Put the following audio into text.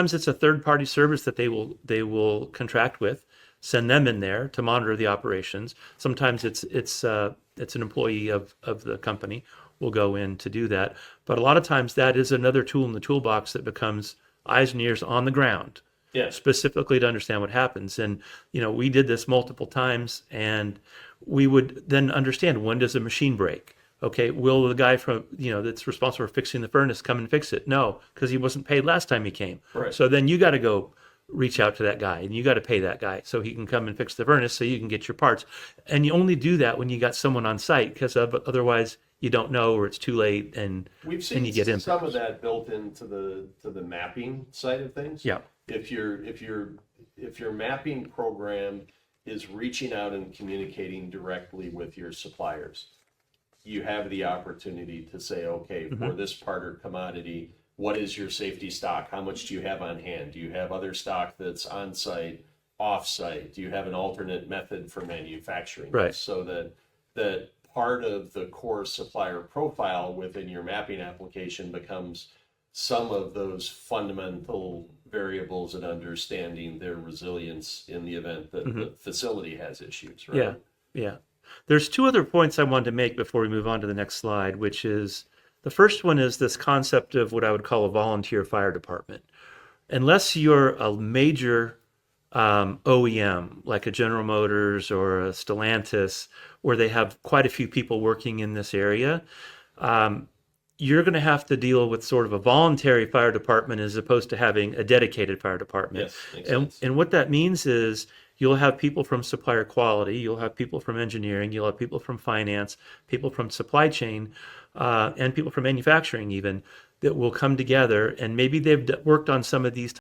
Sometimes it's a third-party service that they will contract with, send them in there to monitor the operations. Sometimes it's an employee of the company will go in to do that. But a lot of times that is another tool in the toolbox that becomes eyes and ears on the ground, Yeah. specifically to understand what happens. And we did this multiple times, and we would then understand, when does a machine break? Okay, will the guy from that's responsible for fixing the furnace come and fix it? No, because he wasn't paid last time he came. Right. So then you got to go reach out to that guy, and you got to pay that guy so he can come and fix the furnace so you can get your parts. And you only do that when you got someone on site, because otherwise you don't know, or it's too late, and We've and you seen get some of impacts. that built into the mapping side of things. Yeah. If your mapping program is reaching out and communicating directly with your suppliers, you have the opportunity to say, okay, for this part or commodity, what is your safety stock? How much do you have on hand? Do you have other stock that's on site, off site? Do you have an alternate method for manufacturing? Right. So that part of the core supplier profile within your mapping application becomes some of those fundamental variables in understanding their resilience in the event that the facility has issues, right? Yeah, yeah. There's two other points I wanted to make before we move on to the next slide, which is, the first one is this concept of what I would call a volunteer fire department. Unless you're a major OEM, like a General Motors or a Stellantis, where they have quite a few people working in this area, you're going to have to deal with sort of a voluntary fire department as opposed to having a dedicated fire department. Yes, makes And sense. and what that means is, you'll have people from supplier quality, you'll have people from engineering, you'll have people from finance, people from supply chain, and people from manufacturing even, that will come together, and maybe they've worked on some of these